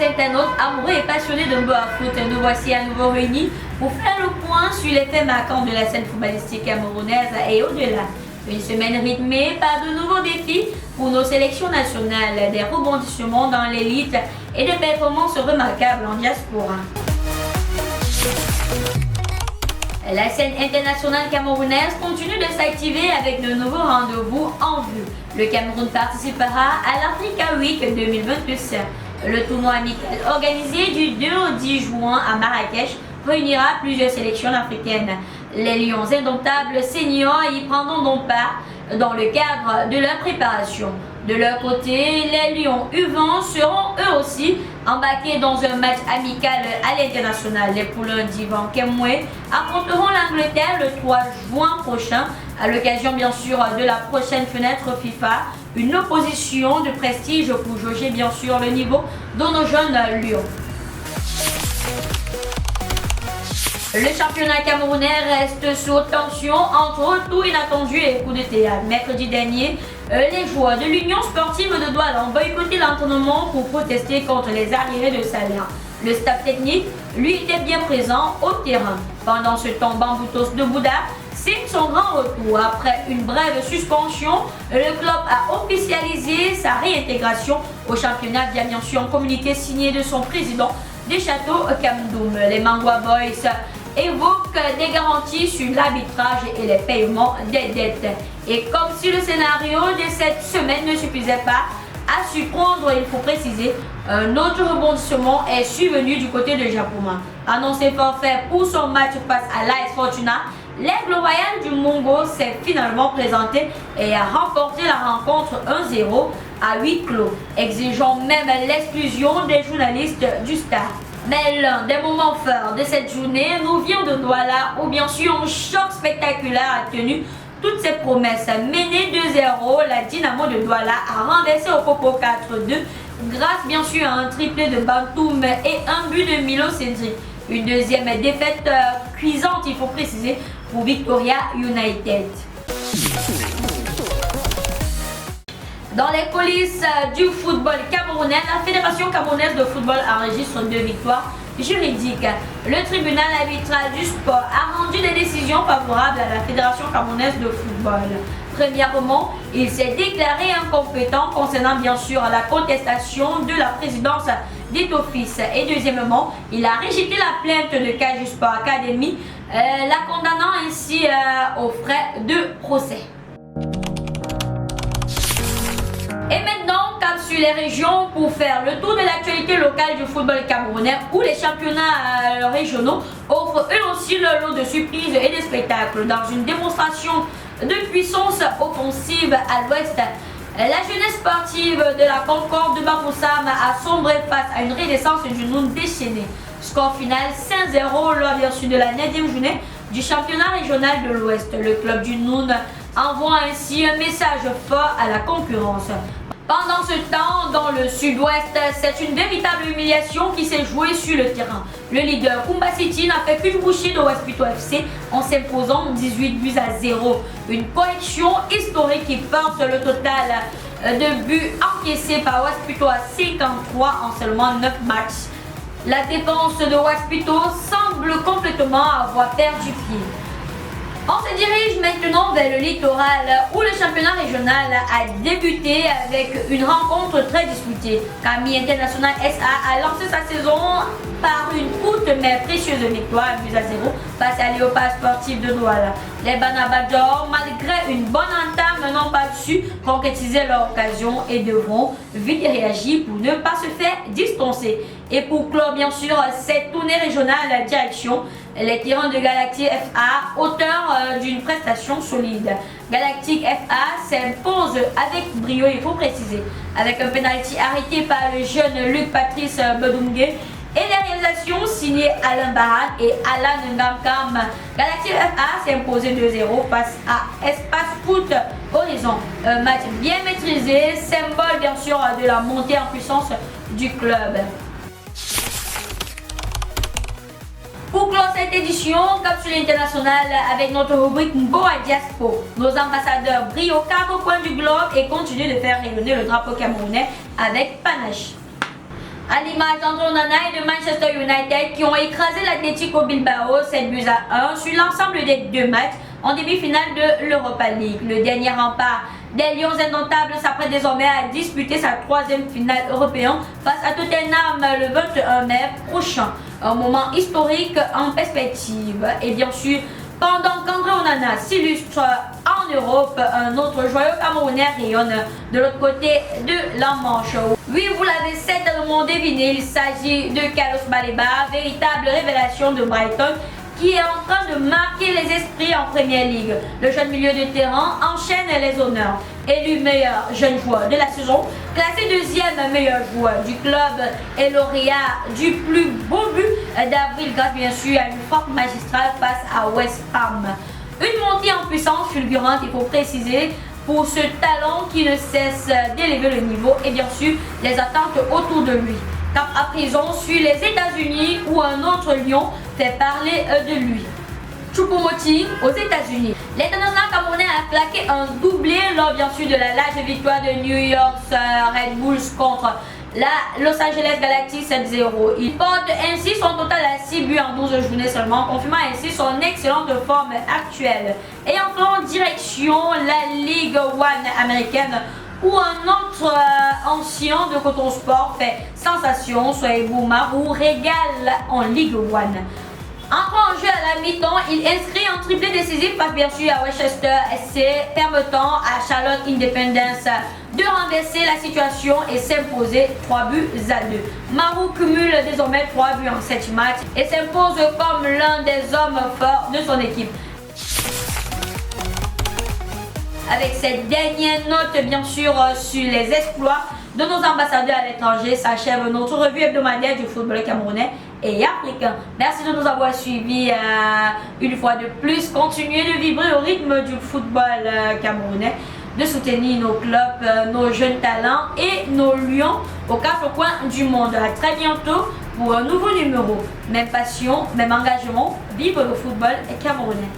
internautes amoureux et passionnés de boa foot, nous voici à nouveau réunis pour faire le point sur les faits marquants de la scène footballistique camerounaise et au-delà. Une semaine rythmée par de nouveaux défis pour nos sélections nationales, des rebondissements dans l'élite et des performances remarquables en diaspora. La scène internationale camerounaise continue de s'activer avec de nouveaux rendez-vous en vue. Le Cameroun participera à l'Africa Week 2026. Le tournoi amical organisé du 2 au 10 juin à Marrakech réunira plusieurs sélections africaines. Les Lions indomptables seniors y prendront donc part dans le cadre de leur préparation. De leur côté, les Lions U20 seront eux aussi embarqués dans un match amical à l'international. Les poulains d'Ivan Kemwe affronteront l'Angleterre le 3 juin prochain à l'occasion bien sûr de la prochaine fenêtre FIFA. Une opposition de prestige pour jauger bien sûr le niveau de nos jeunes Lions. Le championnat camerounais reste sous tension entre retour inattendu et coup de théâtre. Mercredi dernier, les joueurs de l'Union sportive de Douala ont boycotté l'entraînement pour protester contre les arriérés de salaire. Le staff technique, lui, était bien présent au terrain. Pendant ce temps, Bamboutos de Bouddha signe son grand retour. Après une brève suspension, le club a officialisé sa réintégration au championnat via bien sûr un communiqué signé de son président des Châteaux Kamdoum. Les Mangwa Boys évoquent des garanties sur l'arbitrage et les paiements des dettes. Et comme si le scénario de cette semaine ne suffisait pas à surprendre, il faut préciser, un autre rebondissement est survenu du côté de Japoma. Annoncé forfait pour son match face à l'AS Fortuna, l'Aigle Royal du Mongo s'est finalement présenté et a remporté la rencontre 1-0 à huis clos, exigeant même l'exclusion des journalistes du stade. Mais l'un des moments forts de cette journée nous vient de Douala où bien sûr un choc spectaculaire a tenu toutes ses promesses. Menée 2-0, la Dynamo de Douala a renversé au Popo 4-2 grâce bien sûr à un triplé de Bantoum et un but de Milo Cédric. Une deuxième défaite cuisante, il faut préciser, pour Victoria United. Dans les coulisses du football camerounais, la Fédération camerounaise de football enregistre 2 victoires juridiques. Le tribunal arbitral du sport a rendu des décisions favorables à la Fédération camerounaise de football. Premièrement, il s'est déclaré incompétent concernant bien sûr la contestation de la présidence d'Etofis. Et deuxièmement, il a rejeté la plainte de Caju Sport Academy, la condamnant ainsi aux frais de procès. Et maintenant, cap sur les régions pour faire le tour de l'actualité locale du football camerounais où les championnats régionaux offrent eux aussi leur lot de surprises et de spectacles. Dans une démonstration de puissance offensive à l'ouest, la jeunesse sportive de la Concorde de Bafoussam a sombré face à une renaissance du Noun déchaîné. Score final 5-0 lors bien sûr de la 9e journée du championnat régional de l'Ouest. Le club du Noun envoie ainsi un message fort à la concurrence. Pendant ce temps, dans le sud-ouest, c'est une véritable humiliation qui s'est jouée sur le terrain. Le leader Kumba City n'a fait qu'une bouchée de Waspito FC en s'imposant 18 buts à 0. Une collection historique qui porte le total de buts encaissés par Waspito à 53 en seulement 9 matchs. La défense de Waspito semble complètement avoir perdu pied. On se dirige maintenant vers le littoral où le championnat régional a débuté avec une rencontre très disputée. Camille International SA a lancé sa saison par une courte mais précieuse victoire 1 à 0 face à Léopard Sportif de Douala. Les Banabadors, malgré une bonne entame, n'ont pas su concrétiser leur occasion et devront vite réagir pour ne pas se faire distancer. Et pour clore bien sûr cette tournée régionale direction les Tyrans de Galactique FA, auteurs d'une prestation solide. Galactique FA s'impose avec brio, il faut préciser, avec un penalty arrêté par le jeune Luc Patrice Bedoungue et les réalisations signées Alain Baran et Alan Ngankam. Galactique FA s'est imposé 2-0 face à Espace Foot Horizon. Un match bien maîtrisé, symbole bien sûr de la montée en puissance du club. Pour clore cette édition, Capsule Internationale avec notre rubrique Mboa Diaspo. Nos ambassadeurs brillent aux 4 coins du globe et continuent de faire rayonner le drapeau camerounais avec panache. À l'image d'André Onana et de Manchester United qui ont écrasé l'Atlético Bilbao 7-1 sur l'ensemble des 2 matchs en demi-finale de l'Europa League. Le dernier rempart des Lions indomptables s'apprête désormais à disputer sa 3e finale européenne face à Tottenham le 21 mai prochain. Un moment historique en perspective. Et bien sûr, pendant qu'André Onana s'illustre en Europe, un autre joyeux Camerounais rayonne de l'autre côté de la Manche. Oui, vous l'avez certainement deviné, il s'agit de Carlos Baleba, véritable révélation de Brighton, qui est en train de marquer les esprits en Premier League. Le jeune milieu de terrain enchaîne les honneurs. Élu meilleur jeune joueur de la saison, classé 2e meilleur joueur du club et lauréat du plus beau but d'avril grâce bien sûr à une frappe magistrale face à West Ham. Une montée en puissance fulgurante, il faut préciser, pour ce talent qui ne cesse d'élever le niveau et bien sûr les attentes autour de lui. Cap à présent sur les États-Unis où un autre lion fait parler de lui. Choupo-Moting aux États-Unis. L'international camerounais a claqué un doublé lors bien sûr de la large victoire de New York Red Bulls contre la Los Angeles Galaxy 7-0. Il porte ainsi son total à 6 buts en 12 journées seulement, confirmant ainsi son excellente forme actuelle. Et enfin, en direction la Ligue 1 américaine, où un autre ancien de Coton Sport fait sensation, Sohaibou Marou régale en Ligue 1. Entrant en jeu à la mi-temps, il inscrit un triplé décisif face bien sûr à Westchester SC, permettant à Charlotte Independence de renverser la situation et s'imposer 3 buts à 2. Marou cumule désormais 3 buts en 7 matchs et s'impose comme l'un des hommes forts de son équipe. Avec cette dernière note bien sûr sur les exploits de nos ambassadeurs à l'étranger, s'achève notre revue hebdomadaire du football camerounais et africain. Merci de nous avoir suivis une fois de plus. Continuez de vibrer au rythme du football camerounais, de soutenir nos clubs, nos jeunes talents et nos lions aux 4 coins du monde. À très bientôt pour un nouveau numéro. Même passion, même engagement, vive le football camerounais.